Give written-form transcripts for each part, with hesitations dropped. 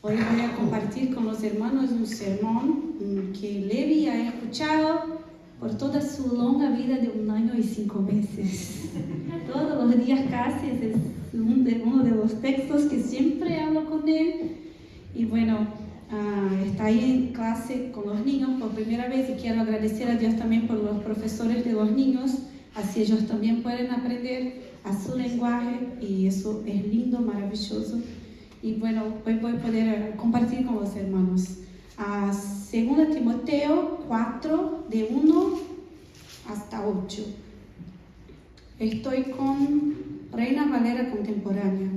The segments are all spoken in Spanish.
Hoy voy a compartir con los hermanos un sermón que Levi ha escuchado por toda su longa vida de 1 año y 5 meses. Todos los días casi es uno de los textos que siempre hablo con él. Y bueno, está ahí en clase con los niños por primera vez y quiero agradecer a Dios también por los profesores de los niños. Así ellos también pueden aprender a su lenguaje y eso es lindo, maravilloso. Y bueno, hoy voy a poder compartir con los hermanos. 2 Timoteo 4, de 1 hasta 8. Estoy con Reina Valera Contemporánea.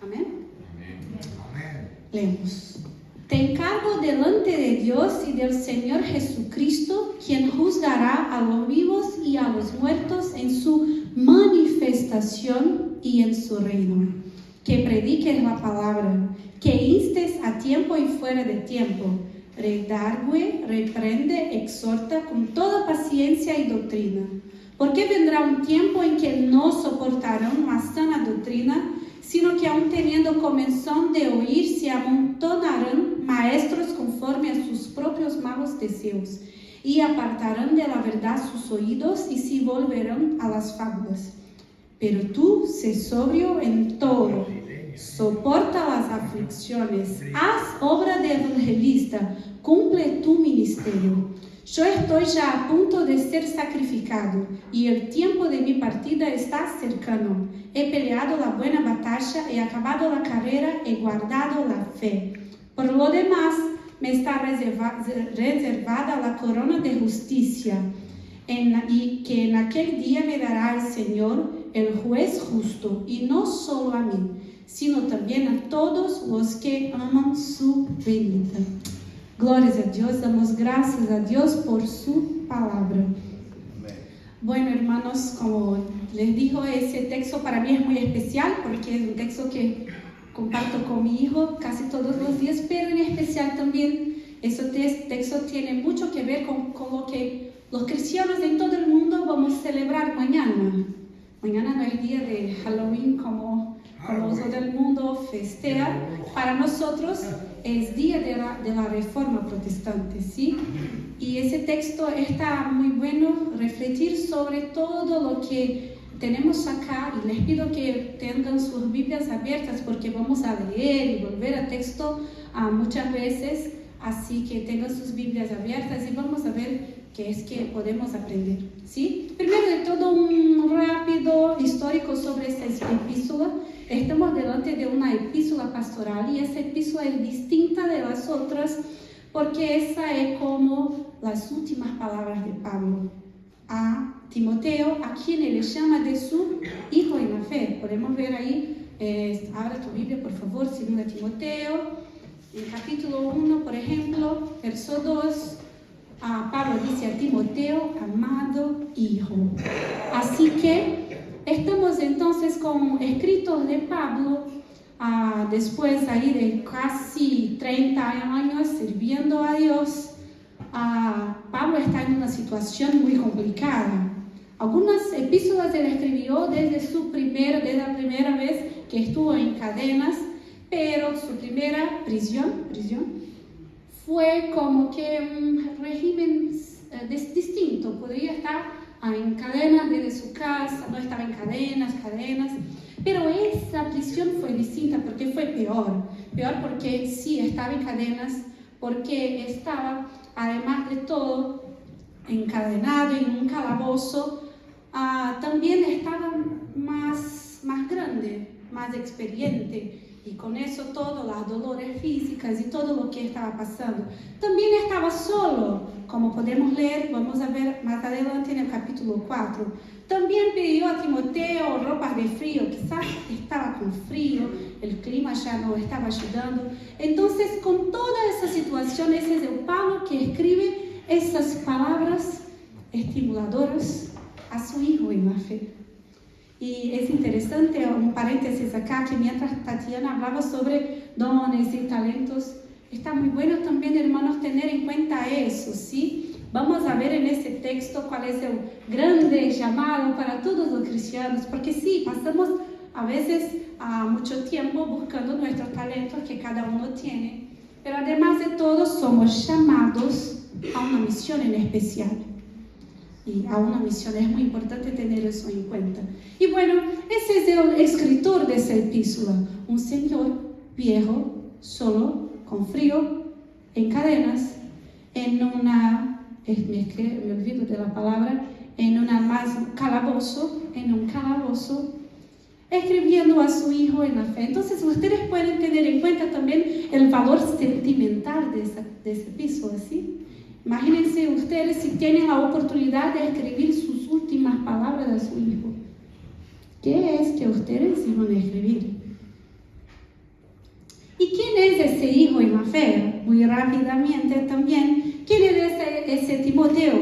Amén. Amén. Leemos. Te encargo delante de Dios y del Señor Jesucristo, quien juzgará a los vivos y a los muertos en su manifestación y en su reino. Que prediques la palabra, que instes a tiempo y fuera de tiempo, redargue, reprende, exhorta con toda paciencia y doctrina. Porque vendrá un tiempo en que no soportarán más sana doctrina, sino que aun teniendo comezón de oír, se amontonarán maestros conforme a sus propios malos deseos, y apartarán de la verdad sus oídos y se volverán a las fábulas. Pero tú, sé sobrio en todo, soporta las aflicciones, haz obra de evangelista, cumple tu ministerio. Yo estoy ya a punto de ser sacrificado y el tiempo de mi partida está cercano. He peleado la buena batalla, he acabado la carrera, he guardado la fe. Por lo demás, me está reservada la corona de justicia, y que en aquel día me dará el Señor, el juez justo, y no solo a mí, sino también a todos los que aman su venida. Glórias a Dios, damos gracias a Dios por su palabra. Bueno, hermanos, como les digo, ese texto para mí es muy especial porque es un texto que comparto con mi hijo casi todos los días, pero en especial también ese texto tiene mucho que ver con lo que los cristianos en todo el mundo vamos a celebrar mañana. Mañana no es día de Halloween como todo el mundo festeja. Para nosotros es día de la Reforma Protestante, ¿sí? Y ese texto está muy bueno refletir sobre todo lo que tenemos acá, y les pido que tengan sus Biblias abiertas porque vamos a leer y volver al texto muchas veces, así que tengan sus Biblias abiertas y vamos a ver qué es que podemos aprender, ¿sí? Primero de todo, un rápido histórico sobre esta epístola. Estamos delante de una epístola pastoral y esa epístola es distinta de las otras porque esa es como las últimas palabras de Pablo a Timoteo, a quien él llama de su hijo en la fe. Podemos ver ahí, abra tu Biblia por favor, 2 Timoteo, en capítulo 1, por ejemplo, verso 2, Pablo dice a Timoteo, amado hijo. Así que estamos entonces con escritos de Pablo, después ahí de casi 30 años sirviendo a Dios. Pablo está en una situación muy complicada. Algunas epístolas él escribió desde la primera vez que estuvo en cadenas, pero su primera prisión fue como que un régimen distinto. Podría estar en cadenas desde su casa, no estaba en cadenas, pero esa prisión fue distinta porque fue peor porque sí estaba en cadenas, porque estaba, además de todo, encadenado en un calabozo. También estaba más grande, más experiente, y con eso todos los dolores físicos y todo lo que estaba pasando. También estaba solo, como podemos leer, vamos a ver más adelante en el capítulo 4. También pidió a Timoteo ropas de frío, quizás estaba con frío, el clima ya no estaba ayudando. Entonces, con toda esa situación, ese es el Pablo que escribe esas palabras estimuladoras a su hijo en la fe. Y es interesante, un paréntesis acá, que mientras Tatiana hablaba sobre dones y talentos, está muy bueno también, hermanos, tener en cuenta eso, ¿sí? Vamos a ver en ese texto cuál es el grande llamado para todos los cristianos, porque sí, pasamos a veces mucho tiempo buscando nuestros talentos que cada uno tiene, pero además de todo somos llamados a una misión en especial. Y a una misión es muy importante tener eso en cuenta. Y bueno, ese es el escritor de esa epístola, un señor viejo, solo, con frío, en cadenas, en una, me olvido de la palabra, en un calabozo, escribiendo a su hijo en la fe. Entonces ustedes pueden tener en cuenta también el valor sentimental de esa epístola, ¿sí? Imagínense ustedes si tienen la oportunidad de escribir sus últimas palabras a su hijo. ¿Qué es que ustedes iban a escribir? ¿Y quién es ese hijo en la fe? Muy rápidamente también, ¿quién es ese Timoteo?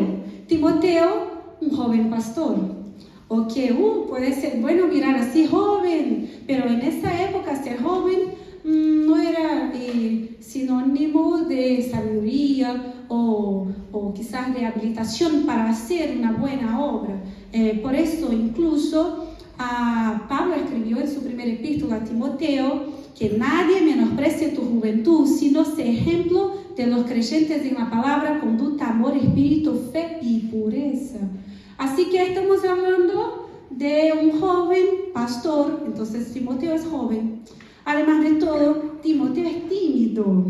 Timoteo, un joven pastor. O que puede ser bueno mirar así joven, pero en esa época ser joven no era sinónimo de sabiduría o quizás de habilitación para hacer una buena obra. Por eso incluso Pablo escribió en su primera epístola a Timoteo que nadie menosprecie tu juventud, sino sé ejemplo de los creyentes en la palabra, conducta, amor, espíritu, fe y pureza. Así que estamos hablando de un joven pastor, entonces Timoteo es joven. Además de todo, Timoteo es tímido.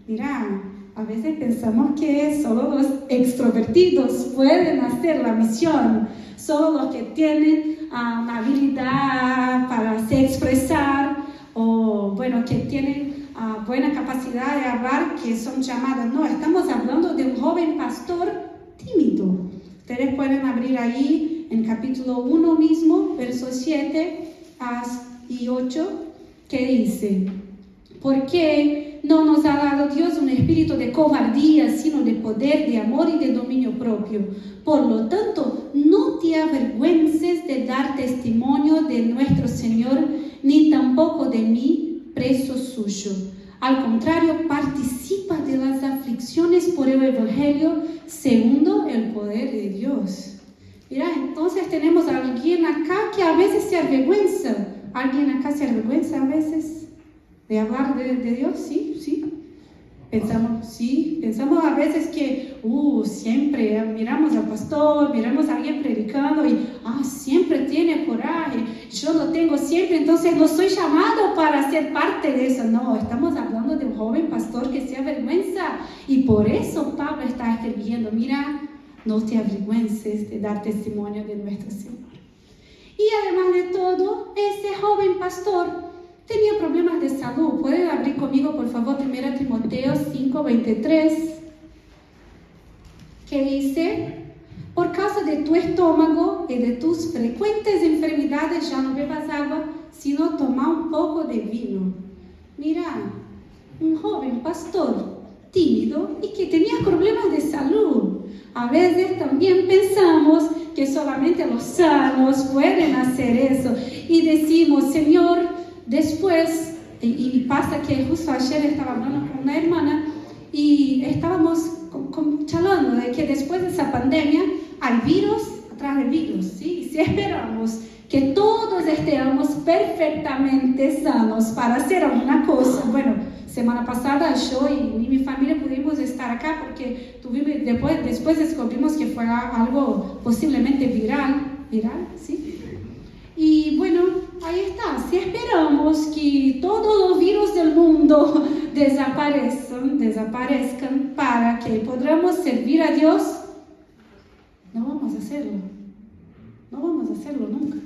Mira, a veces pensamos que solo los extrovertidos pueden hacer la misión, solo los que tienen una habilidad para se expresar o bueno, que tienen buena capacidad de hablar, que son llamados. No, estamos hablando de un joven pastor tímido. Ustedes pueden abrir ahí en capítulo 1 mismo, versos 7 y 8, que dice: porque no nos ha dado Dios un espíritu de cobardía, sino de poder, de amor y de dominio propio. Por lo tanto, no te avergüences de dar testimonio de nuestro Señor, ni tampoco de mí, preso suyo. Al contrario, participa de las aflicciones por el Evangelio, segundo el poder de Dios. Mira, entonces tenemos a alguien acá que a veces se avergüenza. ¿Alguien acá se avergüenza a veces de hablar de Dios? Sí. Pensamos a veces que siempre miramos al pastor, miramos a alguien predicando y siempre tiene coraje. Yo no tengo siempre, entonces no soy llamado para ser parte de eso. No, estamos hablando de un joven pastor que se avergüenza. Y por eso Pablo está escribiendo: mira, no te avergüences de dar testimonio de nuestro Señor. Y además de todo, ese joven pastor tenía problemas de salud. ¿Pueden abrir conmigo, por favor, 1 Timoteo 5:23? Que dice: por causa de tu estómago y de tus frecuentes enfermedades ya no bebas agua, sino toma un poco de vino. Mira, un joven pastor tímido y que tenía problemas de salud. A veces también pensamos que solamente los sanos pueden hacer eso y decimos: Señor, después, y pasa que justo ayer estaba hablando con una hermana y estábamos charlando de que después de esa pandemia hay virus atrás de virus, ¿sí? Y si esperamos que todos estemos perfectamente sanos para hacer alguna cosa, bueno, semana pasada yo y mi familia pudimos estar acá porque después descubrimos que fue algo posiblemente viral, ¿sí? Y bueno, ahí está. Si esperamos que todos los virus del mundo desaparezcan para que podamos servir a Dios, no vamos a hacerlo. No vamos a hacerlo nunca.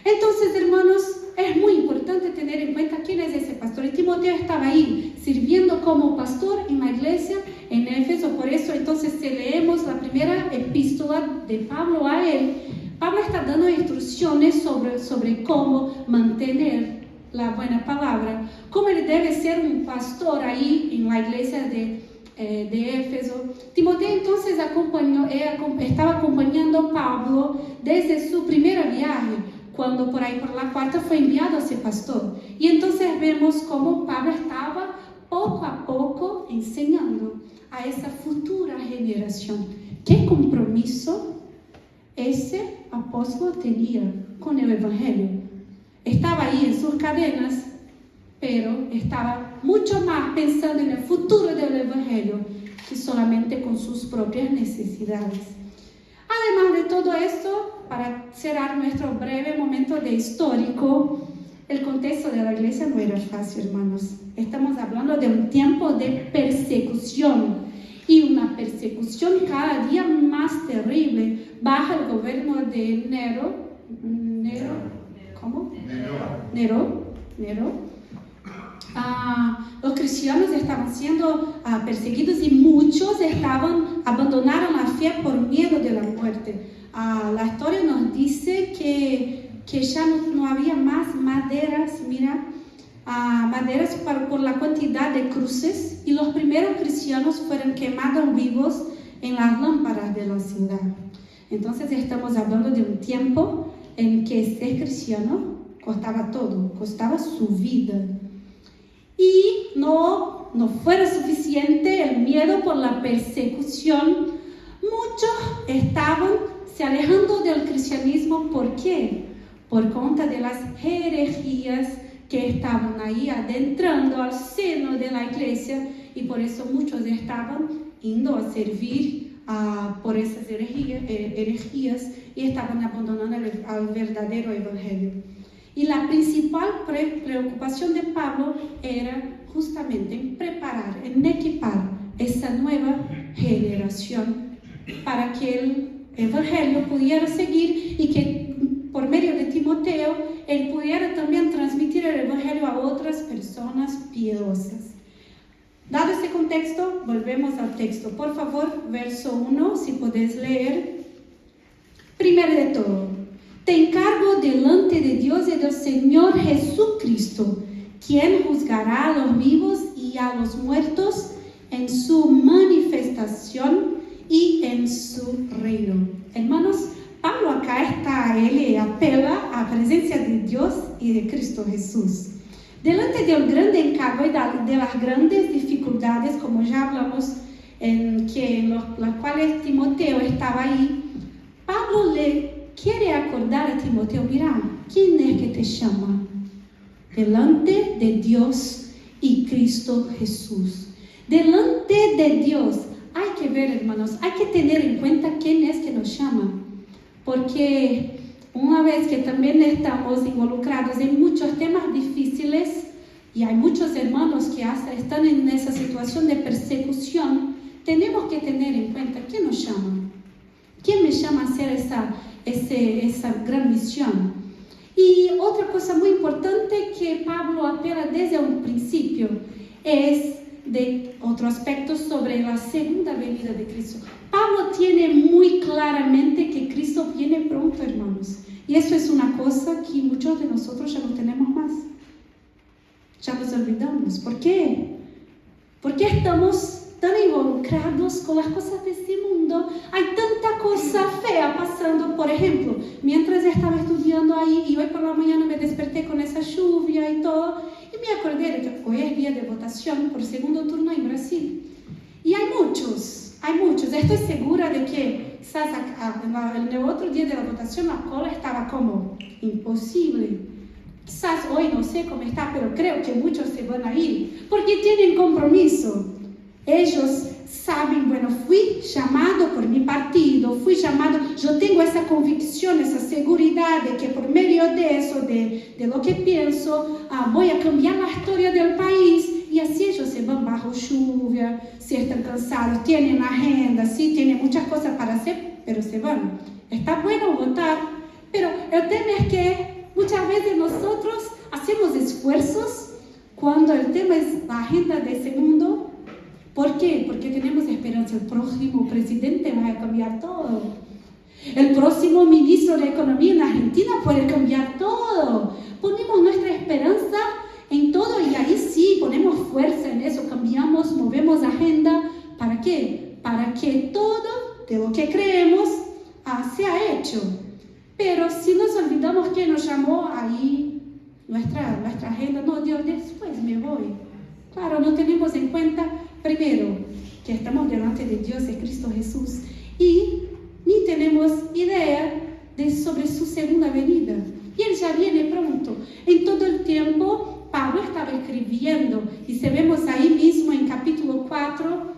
Entonces, hermanos, es muy importante tener en cuenta quién es ese pastor. Y Timoteo estaba ahí, sirviendo como pastor en la iglesia en Éfeso. Por eso, entonces, si leemos la primera epístola de Pablo a él, Pablo está dando instrucciones sobre cómo mantener la buena palabra, cómo él debe ser un pastor ahí en la iglesia de Éfeso. Timoteo entonces estaba acompañando a Pablo desde su primer viaje, cuando por ahí por la cuarta fue enviado a ser pastor. Y entonces vemos cómo Pablo estaba poco a poco enseñando a esa futura generación. ¿Qué compromiso ese apóstol tenía con el Evangelio. Estaba ahí en sus cadenas, pero estaba mucho más pensando en el futuro del Evangelio que solamente con sus propias necesidades. Además de todo esto, para cerrar nuestro breve momento de histórico, el contexto de la iglesia no era fácil, hermanos. Estamos hablando de un tiempo de persecución, y una persecución cada día más terrible bajo el gobierno de Nero. Los cristianos estaban siendo perseguidos y muchos abandonaron la fe por miedo de la muerte. La historia nos dice que ya no había más maderas, maderas por la cantidad de cruces, y los primeros cristianos fueron quemados vivos en las lámparas de la ciudad. Entonces estamos hablando de un tiempo en que ser cristiano costaba todo, costaba su vida. Y no fuera suficiente el miedo por la persecución, muchos estaban se alejando del cristianismo. ¿Por qué? Por cuenta de las herejías que estaban ahí adentrando al seno de la iglesia, y por eso muchos estaban yendo a servir por esas herejías y estaban abandonando al verdadero evangelio. Y la principal preocupación de Pablo era justamente en preparar, en equipar esa nueva generación para que el evangelio pudiera seguir y que por medio de Timoteo él pudiera también transmitir el evangelio a otras personas piadosas. Dado este contexto, volvemos al texto. Por favor, verso 1, si podés leer. Primero de todo, te encargo delante de Dios y del Señor Jesucristo, quien juzgará a los vivos y a los muertos en su manifestación y en su reino. Hermanos, Pablo acá él apela a la presencia de Dios y de Cristo Jesús. Delante del grande encargo y de las grandes dificultades, como ya hablamos, en las cuales Timoteo estaba ahí, Pablo le quiere acordar a Timoteo: mira, ¿quién es que te llama? Delante de Dios y Cristo Jesús. Delante de Dios. Hay que ver, hermanos, hay que tener en cuenta quién es que nos llama. Porque una vez que también estamos involucrados en muchos temas difíciles, y hay muchos hermanos que hasta están en esa situación de persecución, tenemos que tener en cuenta quién nos llama. ¿Quién me llama a hacer esa gran misión? Y otra cosa muy importante que Pablo apela desde un principio es de otro aspecto sobre la segunda venida de Cristo. Pablo tiene muy claramente que Cristo viene pronto, hermanos. Y eso es una cosa que muchos de nosotros ya no tenemos más. Ya nos olvidamos. ¿Por qué? Porque estamos tan involucrados con las cosas de este mundo. Hay tanta cosa fea pasando. Por ejemplo, mientras estaba estudiando ahí y hoy por la mañana me desperté con esa lluvia y todo, y me acordé de que hoy es día de votación por segundo turno en Brasil. Y hay muchos. Estoy segura de que quizás en el otro día de la votación la cola estaba como imposible. Quizás hoy no sé cómo está, pero creo que muchos se van a ir porque tienen compromiso. Ellos saben, bueno, fui llamado por mi partido, yo tengo esa convicción, esa seguridad de que por medio de eso, de lo que pienso, voy a cambiar la historia del país. Y así ellos se van bajo lluvia, si están cansados, tienen agenda, sí, tienen muchas cosas para hacer, pero se van. Está bueno votar, pero el tema es que muchas veces nosotros hacemos esfuerzos cuando el tema es la agenda de ese mundo. ¿Por qué? Porque tenemos esperanza. El próximo presidente va a cambiar todo. El próximo ministro de Economía en Argentina puede cambiar todo. Ponemos nuestra esperanza en todo y ahí sí ponemos fuerza en eso, cambiamos, movemos agenda. ¿Para qué? Para que todo de lo que creemos sea hecho. Pero si nos olvidamos que nos llamó ahí, nuestra agenda, no, Dios, después me voy. Claro, no tenemos en cuenta, primero, que estamos delante de Dios y Cristo Jesús, y ni tenemos idea sobre su segunda venida. Y Él ya viene pronto. En todo el tiempo, Pablo estaba escribiendo, y se vemos ahí mismo en capítulo 4,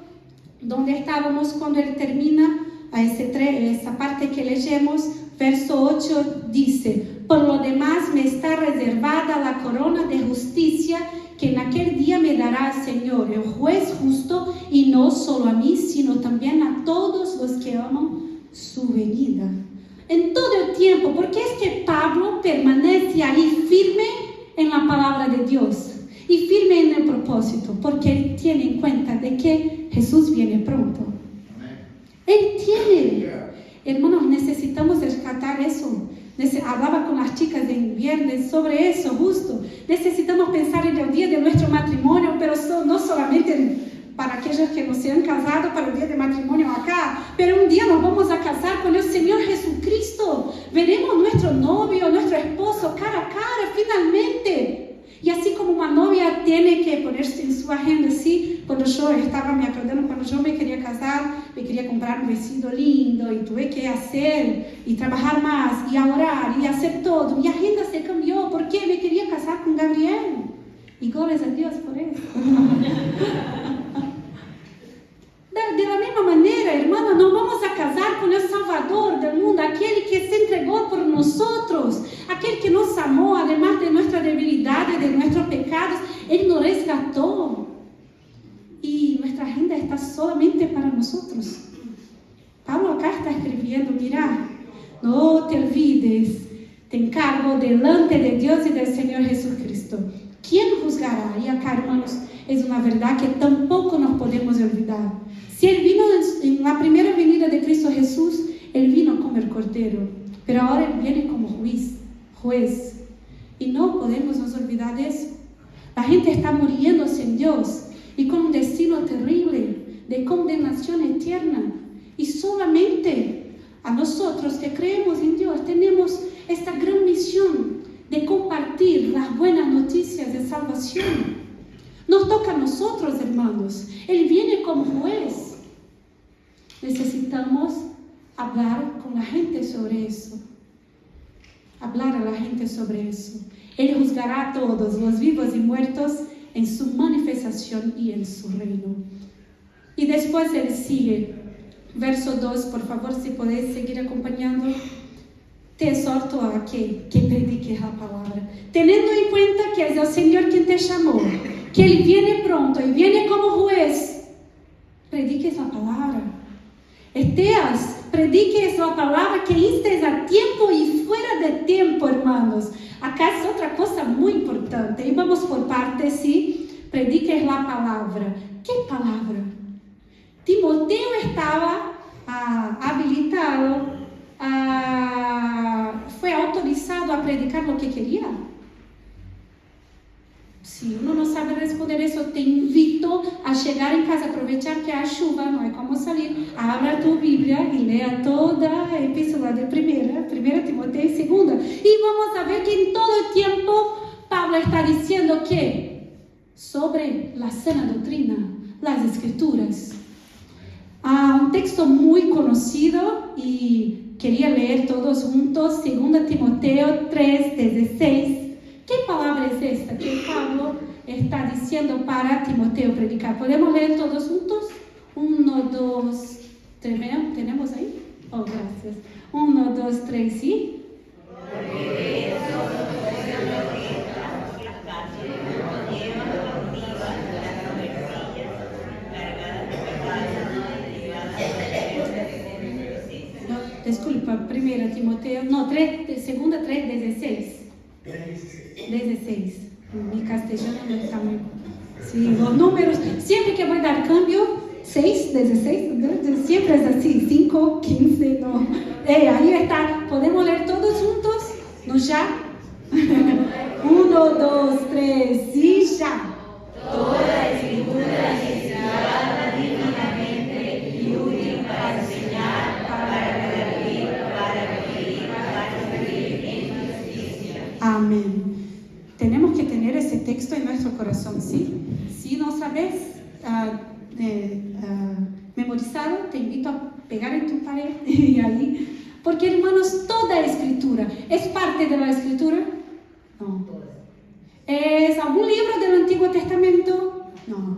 donde estábamos cuando Él termina esa parte que leemos, verso 8 dice: por lo demás me está reservada la corona de justicia que en aquel día me dará el Señor, el juez justo, y no solo a mí, sino también a todos los que aman su venida. En todo el tiempo, porque es que Pablo permanece ahí firme en la palabra de Dios y firme en el propósito, porque él tiene en cuenta de que Jesús viene pronto. Él tiene, hermanos, necesitamos rescatar eso. Hablaba con las chicas de viernes sobre eso justo. Necesitamos pensar en el día de nuestro matrimonio, pero no solamente para aquellos que no se han casado para el día de matrimonio acá, pero un día nos vamos a casar con el Señor Jesucristo. Veremos nuestro novio, nuestro esposo cara a cara finalmente. Y así como una novia tiene que ponerse en su agenda, sí, cuando yo estaba me acordando, cuando yo me quería casar, me quería comprar un vestido lindo y tuve que hacer y trabajar más y orar y hacer todo. Mi agenda se cambió porque me quería casar con Gabriel. Y glorias a Dios por eso. De la misma manera, hermano, nos vamos a casar con el Salvador del mundo, aquel que se entregó por nosotros, aquel que nos amó, además de nuestras debilidades, de nuestros pecados. Él nos rescató. Y nuestra agenda está solamente para nosotros. Pablo acá está escribiendo: mira, no te olvides, te encargo delante de Dios y del Señor Jesucristo. ¿Quién juzgará? Y acá, hermanos, es una verdad que tampoco nos podemos olvidar. Si Él vino en la primera venida de Cristo Jesús, Él vino como el Cordero, pero ahora Él viene como juez. Y no podemos nos olvidar de eso. La gente está muriéndose en Dios y con un destino terrible de condenación eterna. Y solamente a nosotros que creemos en Dios tenemos esta gran misión de compartir las buenas noticias de salvación. Nos toca a nosotros, hermanos. Él viene como juez. Necesitamos hablar con la gente sobre eso. Hablar a la gente sobre eso. Él juzgará a todos, los vivos y muertos, en su manifestación y en su reino. Y después Él sigue. Verso 2, por favor, si podéis seguir acompañando. Te exhorto a que prediques la palabra, teniendo en cuenta que es el Señor quien te llamó, que Él viene pronto y viene como juez. Prediques la palabra. Esteas, prediques la palabra, que instes a tiempo y fuera de tiempo, hermanos. Acá es otra cosa muy importante. Y vamos por partes, ¿sí? Prediques la palabra. ¿Qué palabra? Timoteo estaba habilitado, fue autorizado a predicar lo que quería. Si uno no sabe responder eso, te invito a llegar en casa, aprovechar que hay chuva, no hay cómo salir, abra tu Biblia y lea toda la epístola de primera Timoteo y segunda. Y vamos a ver que en todo el tiempo Pablo está diciendo que sobre la sana doctrina, las escrituras. Un texto muy conocido y quería leer todos juntos, 2 Timoteo 3:16. ¿Qué palabra es esta que Pablo está diciendo para Timoteo predicar? ¿Podemos leer todos juntos? 1, 2, 3. ¿Tenemos ahí? Oh, gracias. 1, 2, 3, ¿sí? Disculpa, 1 Timoteo, no, 2 3:16. 16. Mi castellano no está muy... Sí, los números, siempre que voy a dar cambio, 6, 16, siempre es así, 5, 15, no. Ahí está, ¿podemos leer todos juntos? ¿No ya? 1, 2, 3, sí, ya. Toda escritura es inspirada divinamente y útil para enseñar, para corregir, para corregir en justicia. Amén. Tenemos que tener ese texto en nuestro corazón, ¿sí? Si no sabes memorizado, te invito a pegar en tu pared y ahí Porque, hermanos, toda escritura es parte de la escritura. No. ¿Es algún libro del Antiguo Testamento? No.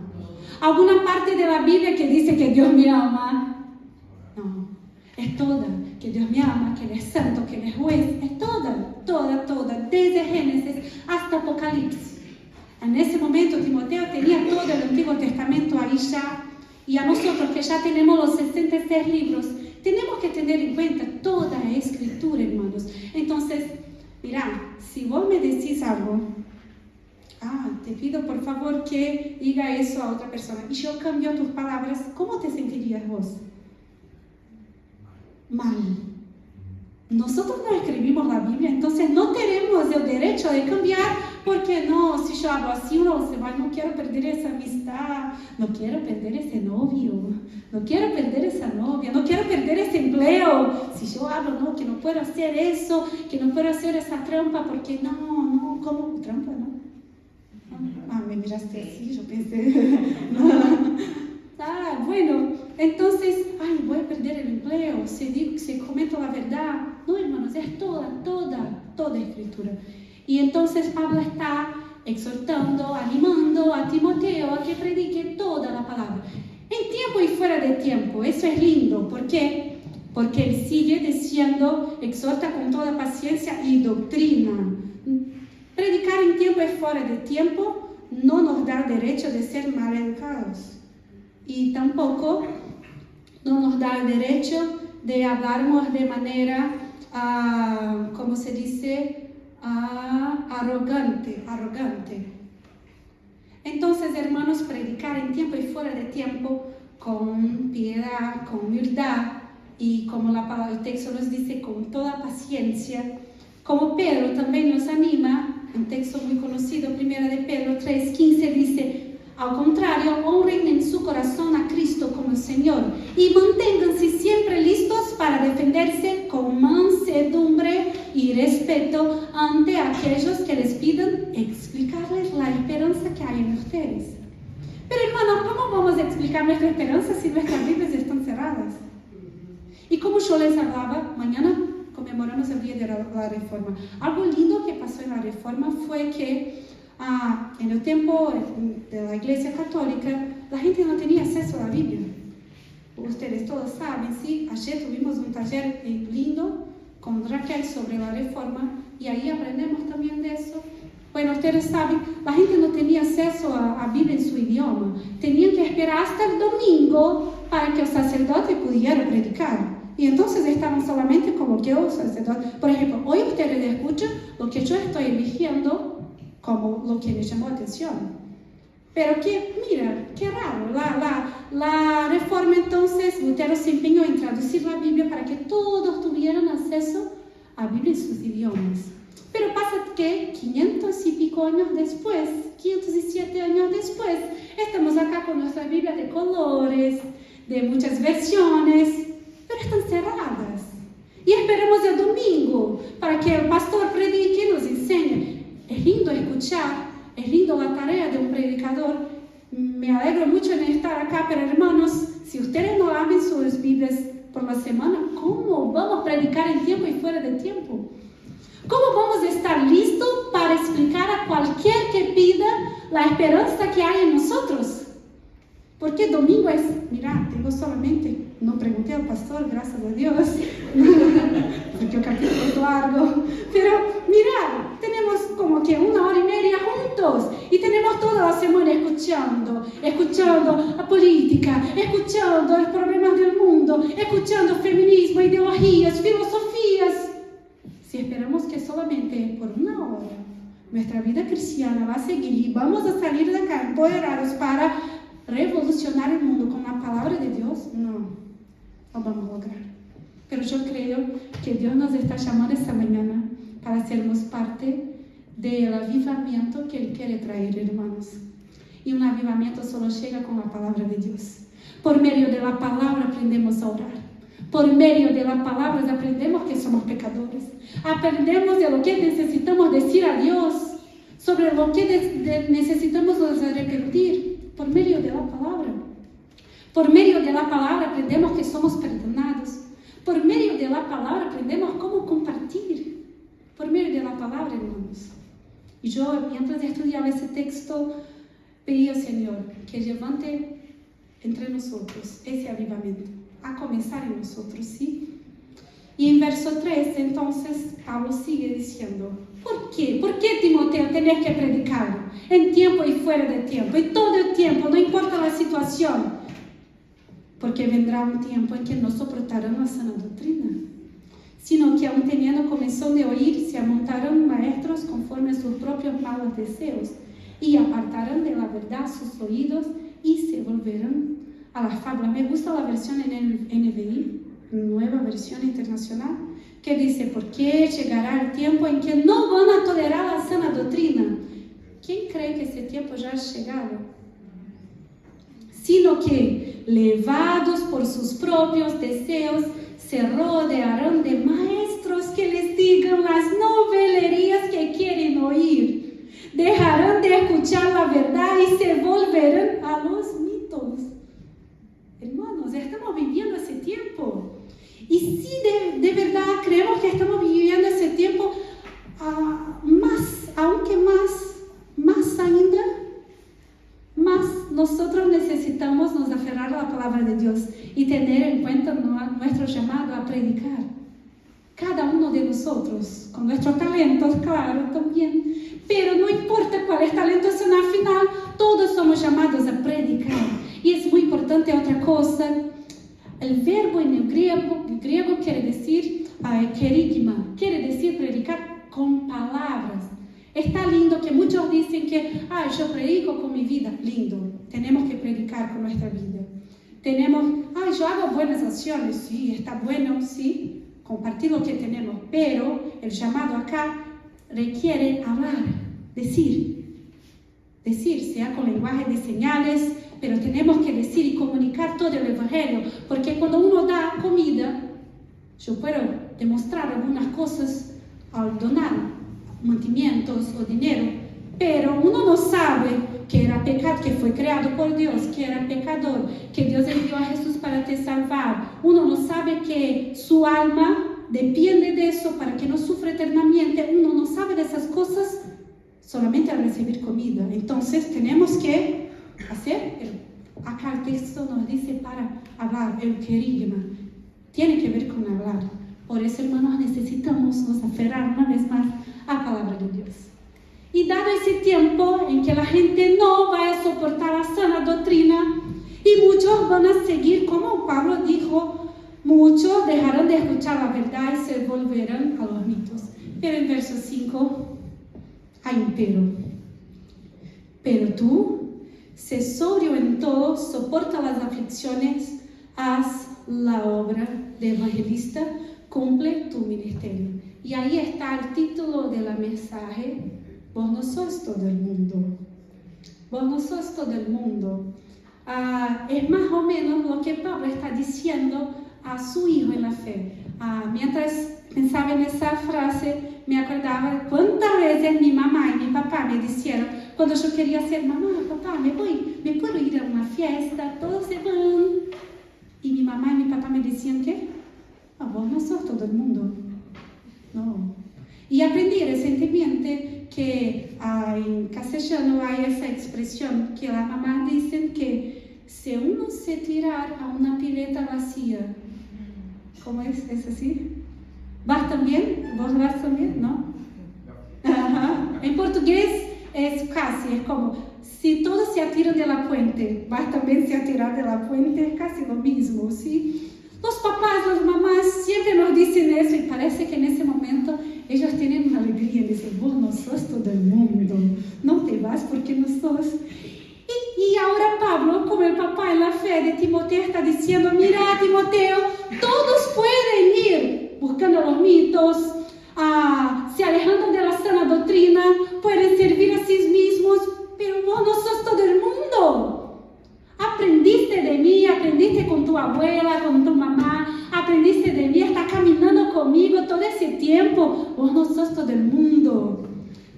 ¿Alguna parte de la Biblia que dice que Dios me ama? No. Es toda. Que Dios me ama, que Él es santo, que Él es juez. Es toda, toda, toda. Desde Génesis hasta Apocalipsis. En ese momento Timoteo tenía todo el Antiguo Testamento ahí ya. Y a nosotros que ya tenemos los 66 libros, tenemos que tener en cuenta toda la escritura, hermanos. Entonces, mira, si vos me decís algo, te pido por favor que diga eso a otra persona, y yo cambio tus palabras, ¿cómo te sentirías vos? Mal. Nosotros no escribimos la Biblia, entonces no tenemos el derecho de cambiar, porque no, si yo hablo así, no quiero perder esa amistad, no quiero perder ese novio, no quiero perder esa novia, no quiero perder ese empleo. Si yo hablo, no, que no puedo hacer eso, que no puedo hacer esa trampa, porque no, ¿cómo trampa, no? Me miraste así, yo pensé, bueno, entonces, voy a perder el empleo, si comento la verdad. No, hermanos, es toda escritura. Y entonces Pablo está exhortando, animando a Timoteo a que predique toda la palabra. En tiempo y fuera de tiempo, eso es lindo. ¿Por qué? Porque él sigue diciendo, exhorta con toda paciencia y doctrina. Predicar en tiempo y fuera de tiempo no nos da derecho de ser mal educados. Y tampoco no nos da el derecho de hablarnos de manera, ¿cómo se dice? Arrogante. Entonces, hermanos, predicar en tiempo y fuera de tiempo con piedad, con humildad y como la palabra del texto nos dice, con toda paciencia. Como Pedro también nos anima, un texto muy conocido, 1 de Pedro 3:15 dice, al contrario, honren en su corazón a Cristo como el Señor y manténganse siempre listos para defenderse con mansedumbre y respeto ante aquellos que les pidan explicarles la esperanza que hay en ustedes. Pero hermanos, ¿cómo vamos a explicar nuestra esperanza si nuestras Biblias están cerradas? Y como yo les hablaba, mañana conmemoramos el día de la Reforma. Algo lindo que pasó en la Reforma fue que en el tiempo de la Iglesia Católica, la gente no tenía acceso a la Biblia. Ustedes todos saben, ¿sí? Ayer tuvimos un taller lindo con Raquel sobre la Reforma y ahí aprendemos también de eso. Bueno, ustedes saben, la gente no tenía acceso a Biblia en su idioma. Tenían que esperar hasta el domingo para que el sacerdote pudiera predicar. Y entonces estaban solamente como que el sacerdote. Por ejemplo, hoy ustedes escuchan lo que yo estoy eligiendo como lo que me llamó la atención. Pero que, mira, qué raro, la Reforma entonces, Lutero se empeñó en traducir la Biblia para que todos tuvieran acceso a Biblia en sus idiomas. Pero pasa que 500 y pico años después, 507 años después, estamos acá con nuestras Biblias de colores, de muchas versiones, pero están cerradas. Y esperemos el domingo para que el pastor predique y nos enseñe. Es lindo escuchar, es lindo la tarea de un predicador. Me alegro mucho en estar acá, pero hermanos, si ustedes no abren sus Biblias por la semana, ¿cómo vamos a predicar en tiempo y fuera de tiempo? ¿Cómo vamos a estar listos para explicar a cualquier que pida la esperanza que hay en nosotros? Porque domingo es, mira, tengo solamente, no pregunté al pastor, gracias a Dios, porque el capítulo es largo, pero mira, tenemos como que 1 hora y media juntos y tenemos toda la semana escuchando la política, escuchando los problemas del mundo, escuchando feminismo, ideologías, filosofías. Si esperamos que solamente por 1 hora nuestra vida cristiana va a seguir y vamos a salir de acá empoderados para revolucionar el mundo con la palabra de Dios, no vamos a lograr. Pero yo creo que Dios nos está llamando esta mañana para sermos parte del avivamiento que Él quiere traer, hermanos. Y un avivamiento solo llega con la palabra de Dios. Por medio de la palabra aprendemos a orar. Por medio de las palabras aprendemos que somos pecadores. Aprendemos de lo que necesitamos decir a Dios, sobre lo que necesitamos arrepentir. Por medio de la palabra. Por medio de la palabra aprendemos que somos perdonados. Por medio de la palabra aprendemos cómo compartir. Por medio de la palabra, hermanos. Y yo, mientras estudiaba ese texto, pedí al Señor que levante entre nosotros ese avivamiento, a comenzar en nosotros, ¿sí? Y en verso 3, entonces, Pablo sigue diciendo, ¿por qué? ¿Por qué, Timoteo, tenés que predicar en tiempo y fuera de tiempo? Y todo el tiempo, no importa la situación. Porque vendrá un tiempo en que no soportarán la sana doctrina, sino que aun teniendo comezón de oír, se amontarán maestros conforme a sus propios malos deseos, y apartarán de la verdad sus oídos y se volverán a las fábulas. Me gusta la versión en el NBI, Nueva Versión Internacional, que dice, porque llegará el tiempo en que no van a tolerar la sana doctrina. ¿Quién cree que ese tiempo ya ha llegado? Sino que, levados por sus propios deseos, se rodearán de maestros que les digan las novelerías que quieren oír. Dejarán de escuchar la verdad y se volverán a los mitos. Hermanos, estamos viviendo ese tiempo. Y si de verdad creemos que estamos viviendo ese tiempo, aunque más ainda, más nosotros necesitamos nos aferrar a la palabra de Dios y tener en cuenta nuestro llamado a predicar. Cada uno de nosotros, con nuestros talentos, claro, también. Pero no importa cuáles talentos son al final, todos somos llamados a predicar. Y es muy importante otra cosa. El verbo en el griego quiere decir kerigma, quiere decir predicar con palabras. Está lindo que muchos dicen que yo predico con mi vida. Lindo, tenemos que predicar con nuestra vida. Yo hago buenas acciones, sí, está bueno, sí, compartir lo que tenemos. Pero el llamado acá requiere hablar, decir, sea con lenguaje de señales, pero tenemos que decir y comunicar todo el evangelio, porque cuando uno da comida, yo puedo demostrar algunas cosas al donar mantenimientos o dinero, pero uno no sabe que era pecado, que fue creado por Dios, que era pecador, que Dios envió a Jesús para te salvar. Uno no sabe que su alma depende de eso para que no sufra eternamente. Uno no sabe de esas cosas solamente al recibir comida. Entonces tenemos que hacer, acá el texto nos dice para hablar, el querigma, tiene que ver con hablar. Por eso, hermanos, necesitamos nos aferrar una vez más a la palabra de Dios. Y dado ese tiempo en que la gente no va a soportar la sana doctrina, y muchos van a seguir, como Pablo dijo, muchos dejarán de escuchar la verdad y se volverán a los mitos. Pero en verso 5 hay un pero. Pero tú, sé sobrio en todo, soporta las aflicciones, haz la obra de evangelista, cumple tu ministerio. Y ahí está el título de la mensaje: vos no sos todo el mundo. Vos no sos todo el mundo. Es más o menos lo que Pablo está diciendo a su hijo en la fe. Mientras pensaba en esa frase, me acordaba cuántas veces mi mamá y mi papá me dijeron, cuando yo quería ser mamá, papá, me puedo ir a una fiesta, todos se van. Y mi mamá y mi papá me decían que vos no sos todo el mundo. No. Y aprendí recientemente que en castellano hay esa expresión que las mamás dicen que si uno se tirar a una pileta vacía, ¿cómo es? ¿Es así? ¿Vas también? ¿Vos vas también? ¿No? Ajá. En portugués es casi, es como, si todos se atiran de la puente, vas también se atirar de la puente, es casi lo mismo, ¿sí? Los papás, las mamás siempre nos dicen eso y parece que en ese momento ellos tienen una alegría, dicen, vos no sos todo el mundo, no te vas porque no sos. Y ahora Pablo, como el papá en la fe de Timoteo, está diciendo, mira Timoteo, todos pueden ir buscando los mitos, se alejando de la sana doctrina, pueden servir a sí mismos, pero vos no sos todo el mundo. Aprendiste de mí, aprendiste con tu abuela, con tu mamá, aprendiste de mí, estás caminando conmigo todo ese tiempo. Vos no sos todo el mundo.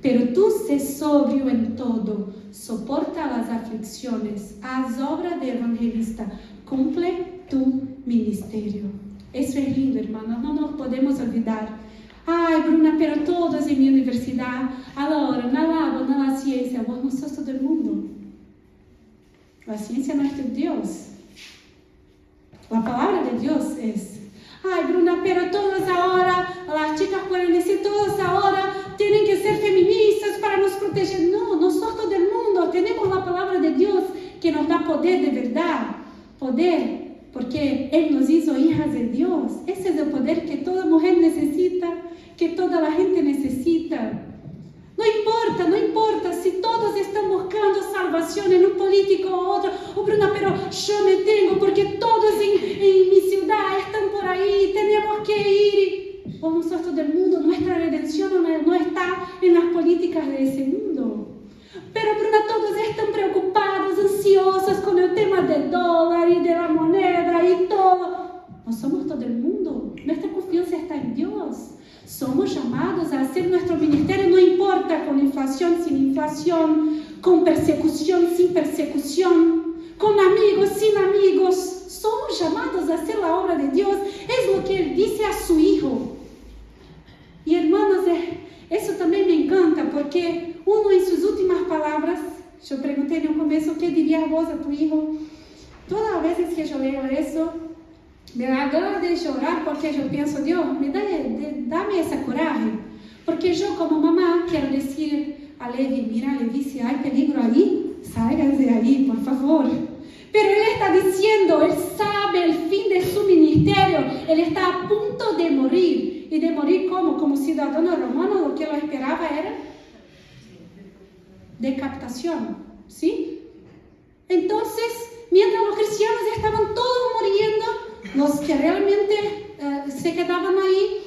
Pero tú sé sobrio en todo, soporta las aflicciones, haz obra de evangelista, cumple tu ministerio. Eso es lindo, hermanos, no nos podemos olvidar. Ai, Bruna, pero todos em minha universidade, agora, na labo, na ciência, vos não sos todo mundo. A ciência não é de Deus. A palavra de Deus é: ai, Bruna, pero todas agora, as chicas pueden decir, todas agora tienen que ser feministas para nos proteger. No, no sos todo el mundo. Tenemos la palabra de Dios que nos da poder de verdad. Poder, porque Él nos hizo hijas de Dios. Ese es el poder que toda mujer necesita, que toda la gente necesita. No importa si todos están buscando salvación en un político o otro. Oh, Bruna, pero yo me tengo porque todos en mi ciudad están por ahí, tenemos que ir. Vos no sos todo el mundo, nuestra redención no está en las políticas de ese mundo. Pero Bruna, todos están preocupados, ansiosos con el tema del dólar y de la moneda y todo. No somos todo el mundo, nuestra confianza está en Dios. Somos llamados a hacer nuestro ministerio, no importa con inflación, sin inflación, con persecución, sin persecución, con amigos, sin amigos. Somos llamados a hacer la obra de Dios. Es lo que Él dice a su Hijo. Y hermanos, eso también me encanta, porque uno en sus últimas palabras, yo pregunté en el comienzo, ¿qué dirías vos a tu hijo? Todas las veces que yo leo eso, me da ganas de llorar, porque yo pienso, Dios, dame esa coraje. Porque yo como mamá quiero decir a Levi, mira Levi, si hay peligro ahí, salgas de ahí, por favor. Pero Él está diciendo, Él sabe el fin de su ministerio, Él está a punto de morir. ¿Y de morir cómo? Como ciudadano romano, lo que lo esperaba era decapitación, ¿sí? Entonces, mientras los cristianos estaban todos muriendo, los que realmente se quedaban ahí,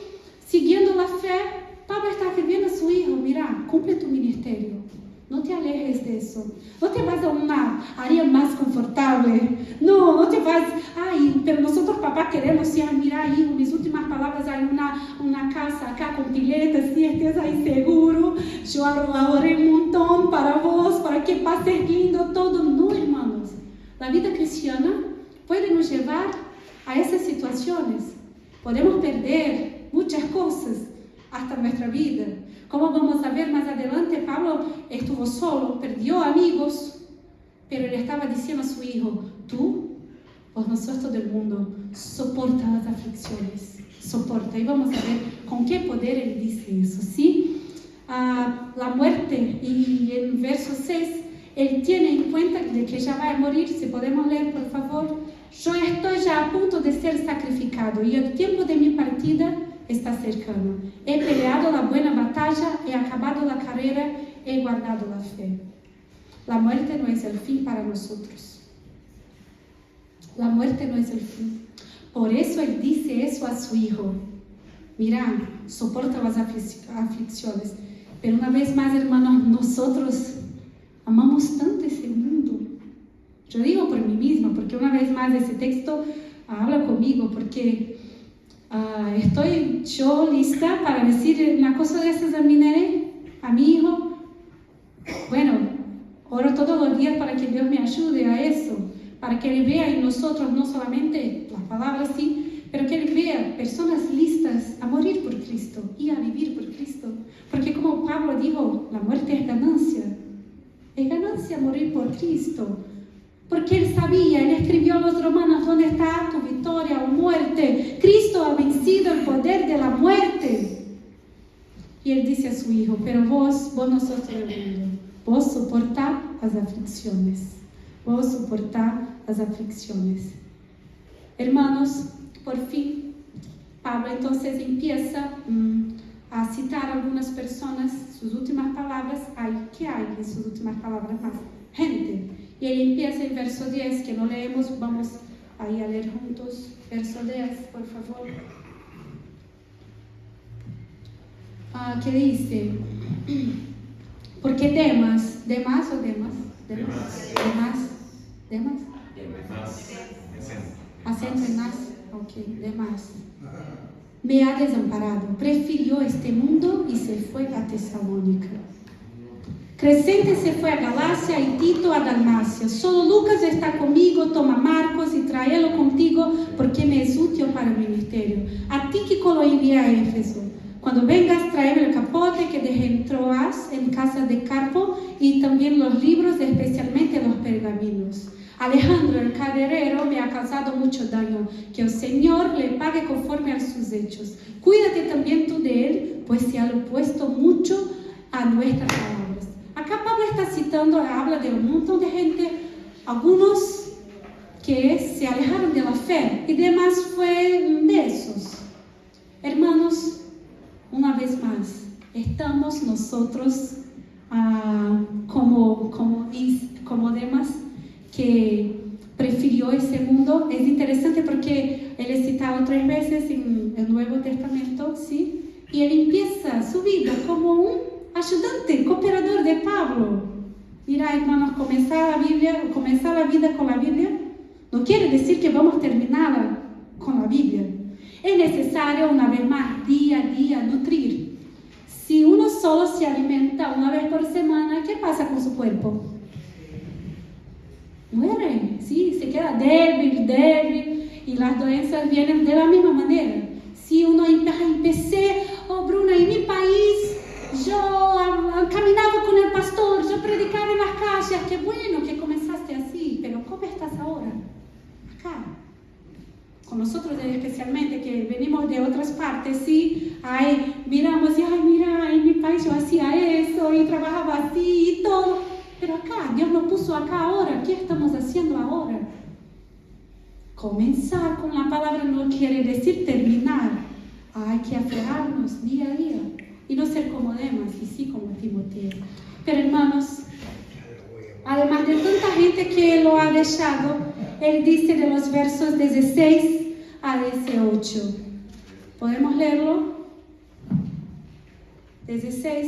siguiendo la fe, Pablo está escribiendo a su hijo, mira, cumple tu ministerio, no te alejes de eso, no te vas a una área más confortable, no te vas, ay, pero nosotros papá queremos, sí, mira hijo, mis últimas palabras, hay una casa acá con piletas, si estés ahí seguro, yo ahorré un montón para vos, para que pases lindo todo. No, hermanos, la vida cristiana puede nos llevar a esas situaciones. Podemos perder muchas cosas hasta nuestra vida. Como vamos a ver más adelante, Pablo estuvo solo, perdió amigos, pero él estaba diciendo a su hijo, tú, vos no sos todo el mundo, soporta las aflicciones, soporta. Y vamos a ver con qué poder él dice eso, ¿sí? La muerte, y en verso 6, él tiene en cuenta de que ya va a morir. Si podemos leer, por favor. Yo estoy ya a punto de ser sacrificado y el tiempo de mi partida está cercano. He peleado la buena batalla, he acabado la carrera, he guardado la fe. La muerte no es el fin para nosotros. La muerte no es el fin. Por eso Él dice eso a su hijo. Mira, soporta las aflicciones. Pero una vez más, hermanos, nosotros amamos tanto ese mundo. Yo digo por mí misma, porque una vez más ese texto habla conmigo, porque estoy yo lista para decir una cosa de esas a mi nene, a mi hijo. Bueno, oro todos los días para que Dios me ayude a eso, para que Él vea en nosotros no solamente las palabras, sí, pero que Él vea personas listas a morir por Cristo y a vivir por Cristo. Porque como Pablo dijo, la muerte es ganancia morir por Cristo. Porque Él sabía, Él escribió a los romanos, ¿dónde está tu victoria o muerte? Cristo ha vencido el poder de la muerte. Y Él dice a su hijo, pero vos no sos todo el mundo. Vos soportá las aflicciones. Vos soportá las aflicciones. Hermanos, por fin, Pablo entonces empieza a citar a algunas personas, sus últimas palabras. ¿Qué hay en sus últimas palabras más? Gente. Y él empieza en verso 10, que no leemos, vamos ahí a leer juntos. Verso 10, por favor. ¿Qué dice? Porque Demas o Demas? Demas. Acento en as. Ok, Demas. Me ha desamparado, prefirió este mundo y se fue a Tesalónica. Crescente se fue a Galacia y Tito a Dalmacia. Solo Lucas está conmigo. Toma Marcos y tráelo contigo porque me es útil para el ministerio. A ti que lo envié a Éfeso. Cuando vengas, tráeme el capote que dejé en Troas, en casa de Carpo, y también los libros, especialmente los pergaminos. Alejandro, el caderero, me ha causado mucho daño. Que el Señor le pague conforme a sus hechos. Cuídate también tú de él, pues se ha opuesto mucho a nuestras palabras. Acá Pablo está citando, habla de un montón de gente, algunos que se alejaron de la fe, y demás fue de esos. Hermanos, una vez más, estamos nosotros como Demas, que prefirió ese mundo. Es interesante porque él es citado 3 veces en el Nuevo Testamento, ¿sí? Y él empieza su vida como un ayudante, cooperador de Pablo. Mira, hermanos, comenzar la vida con la Biblia no quiere decir que vamos a terminarla con la Biblia. Es necesario, una vez más, día a día, nutrir. Si uno solo se alimenta una vez por semana, ¿qué pasa con su cuerpo? Muere, sí, se queda débil, y las doenças vienen de la misma manera. Si uno empecé, Bruna, en mi país, yo caminaba con el pastor, yo predicaba en las calles, qué bueno que comenzaste así, pero ¿cómo estás ahora? Acá. Con nosotros especialmente, que venimos de otras partes, sí, miramos y, mira, en mi país yo hacía eso, y trabajaba así, y todo, pero acá, Dios nos puso acá ahora, ¿qué estamos haciendo ahora? Comenzar con la palabra no quiere decir terminar, hay que aferrarnos día a día, y no ser como Demas, y sí como Timoteo. Pero hermanos, además de tanta gente que lo ha dejado, él dice de los versos 16 a 18. ¿Podemos leerlo? 16.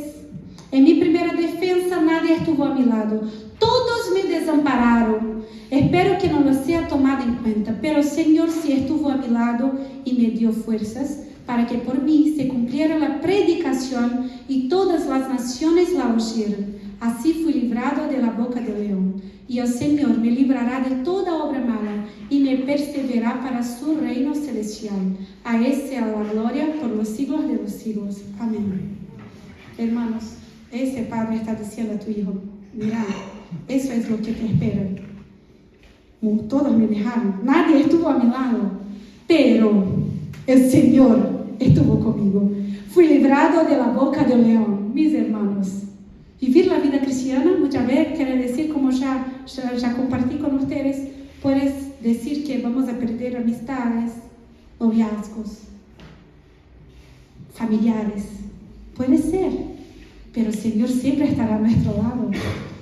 En mi primera defensa nadie estuvo a mi lado. Todos me desampararon. Espero que no lo sea tomado en cuenta. Pero el Señor sí estuvo a mi lado y me dio fuerzas para que por mí se cumpliera la predicación y todas las naciones la oyeran. Así fui librado de la boca del león. Y el Señor me librará de toda obra mala y me perseverará para su reino celestial. A Él sea la gloria por los siglos de los siglos. Amén. Hermanos, ese padre está diciendo a tu hijo, mira, eso es lo que te espera. Todos me dejaron, nadie estuvo a mi lado, pero el Señor estuvo conmigo. Fui librado de la boca del león. Mis hermanos, vivir la vida cristiana muchas veces quiere decir, como ya compartí con ustedes, puedes decir que vamos a perder amistades, noviazgos, familiares. Puede ser, pero el Señor siempre estará a nuestro lado.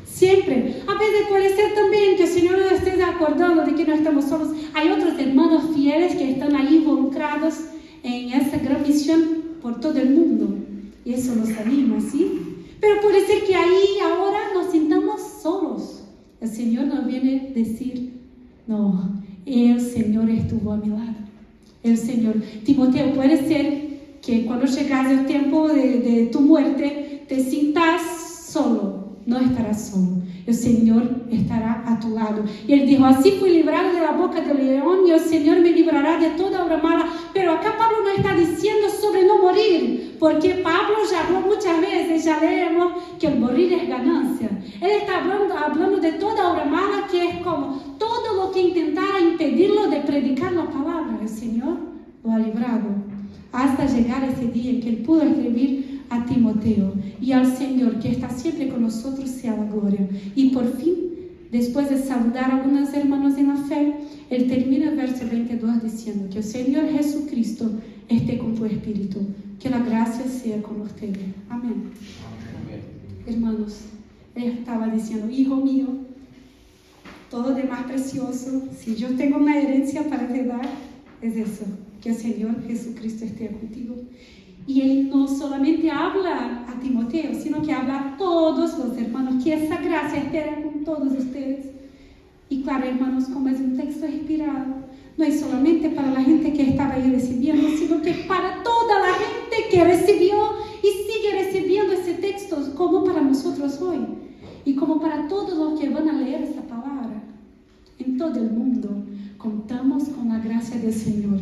Siempre. A veces puede ser también que el Señor nos esté acordando de que no estamos solos. Hay otros hermanos fieles que están ahí involucrados en esa gran misión por todo el mundo. Y eso nos anima, ¿sí? Pero puede ser que ahí ahora nos sintamos solos. El Señor nos viene a decir, no, el Señor estuvo a mi lado. El Señor. Timoteo, puede ser que cuando llegas el tiempo de tu muerte, te sientas solo. No estarás solo. El Señor estará a tu lado. Y él dijo, así fui librado de la boca del león y el Señor me librará de toda obra mala. Pero acá Pablo no está diciendo sobre no morir, porque Pablo ya habló muchas veces, ya leemos que el morir es ganancia. Él está hablando de toda obra mala, que es como todo lo que intentara impedirlo de predicar la palabra. El Señor lo ha librado hasta llegar ese día en que él pudo escribir a Timoteo. Y al Señor, que está siempre con nosotros, sea la gloria. Y por fin, después de saludar a algunos hermanos en la fe, él termina el verso 22 diciendo que el Señor Jesucristo esté con tu espíritu. Que la gracia sea con ustedes. Amén. Amén. Hermanos, él estaba diciendo, hijo mío, todo de más precioso, si yo tengo una herencia para te dar, es eso, que el Señor Jesucristo esté contigo. Y él no solamente habla a Timoteo, sino que habla a todos los hermanos, que esa gracia esté con todos ustedes. Y claro, hermanos, como es un texto inspirado, no es solamente para la gente que estaba ahí recibiendo, sino que para toda la gente que recibió y sigue recibiendo ese texto, como para nosotros hoy. Y como para todos los que van a leer esta palabra, en todo el mundo, contamos con la gracia del Señor,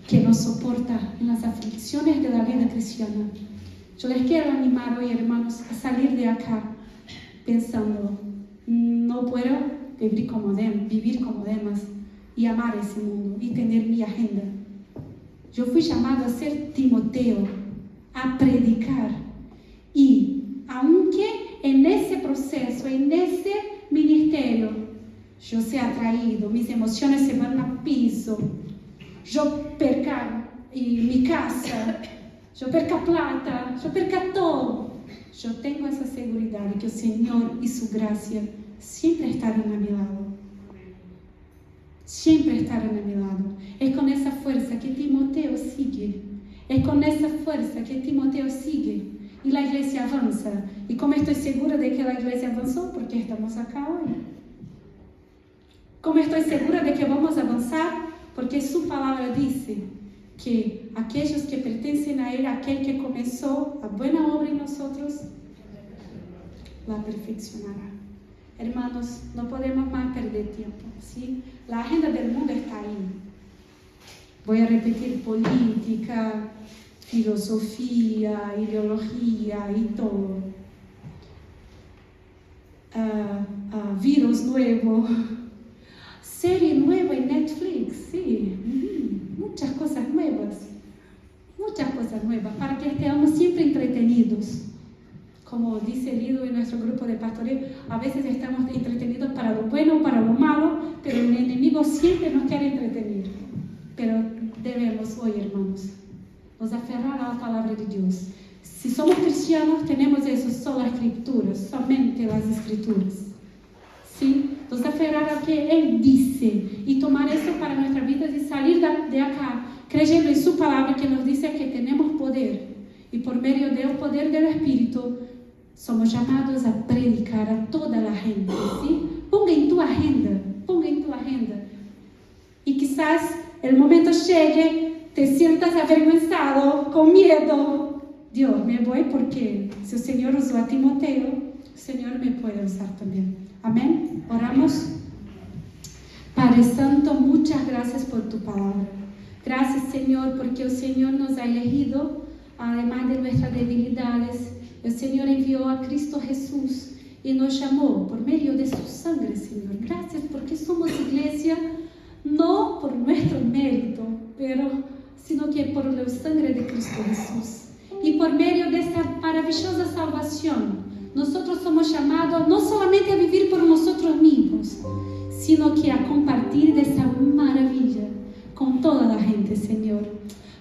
que nos soporta en las aflicciones de la vida cristiana. Yo les quiero animar hoy, hermanos, a salir de acá pensando, no puedo vivir como demás y amar ese mundo y tener mi agenda. Yo fui llamado a ser Timoteo, a predicar. Y aunque en ese proceso, en ese ministerio, yo sea atraído, mis emociones se van al piso, yo perca mi casa, yo perca plata, yo perca todo, yo tengo esa seguridad de que el Señor y su gracia siempre estarán a mi lado. Siempre estarán a mi lado. Es con esa fuerza que Timoteo sigue. Es con esa fuerza que Timoteo sigue. Y la iglesia avanza. Y como estoy segura de que la iglesia avanzó, porque estamos acá hoy. Como estoy segura de que vamos a avanzar, porque su palabra dice que aquellos que pertenecen a Él, aquel que comenzó la buena obra en nosotros, la perfeccionará. Hermanos, no podemos más perder tiempo, ¿sí? La agenda del mundo está ahí. Voy a repetir: política, filosofía, ideología y todo. Virus nuevo, serie nueva en Netflix, sí. Muchas cosas nuevas, para que estemos siempre entretenidos. Como dice Lido en nuestro grupo de pastoreo, a veces estamos entretenidos para lo bueno, para lo malo, pero el enemigo siempre nos quiere entretener. Pero debemos hoy, hermanos, nos aferrar a la palabra de Dios. Si somos cristianos, tenemos eso, solo las escrituras, solamente las escrituras. ¿Sí? Nos aferrar a lo que Él dice y tomar eso para nuestra vida y salir de acá creyendo en su palabra, que nos dice que tenemos poder. Y por medio del poder del Espíritu somos llamados a predicar a toda la gente, ¿sí? Ponga en tu agenda. Y quizás el momento llegue, te sientas avergonzado, con miedo. Dios, me voy porque si el Señor usó a Timoteo, el Señor me puede usar también. Amén. Oramos. Padre Santo, muchas gracias por tu palabra. Gracias, Señor, porque el Señor nos ha elegido, además de nuestras debilidades. El Señor envió a Cristo Jesús y nos llamó por medio de su sangre, Señor. Gracias porque somos iglesia, no por nuestro mérito, sino que por la sangre de Cristo Jesús. Y por medio de esta maravillosa salvación, nosotros somos llamados no solamente a vivir por nosotros mismos, sino que a compartir de esa maravilla con toda la gente, Señor.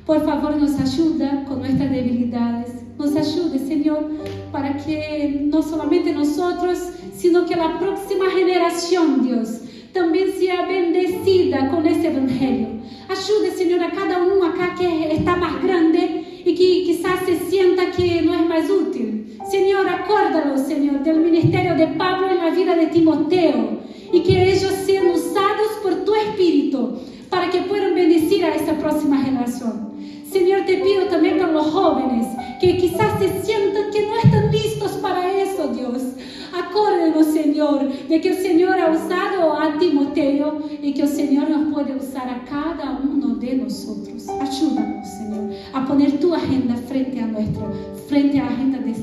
Por favor, nos ayuda con nuestras debilidades. Nos ayude, Señor, para que no solamente nosotros, sino que la próxima generación, Dios, también sea bendecida con ese evangelio. Ayude, Señor, a cada uno acá que está más grande y que quizás se sienta que no es más útil. Señor, acuérdalo, Señor, del ministerio de Pablo en la vida de Timoteo, y que ellos sean usados por tu Espíritu para que puedan bendecir a esta próxima generación. Señor, te pido también por los jóvenes que quizás se sientan que no están listos para eso, Dios. Acuérdenos, Señor, de que el Señor ha usado a Timoteo y que el Señor nos puede usar a cada uno de nosotros. Ayúdanos, Señor, a poner tu agenda frente a la agenda de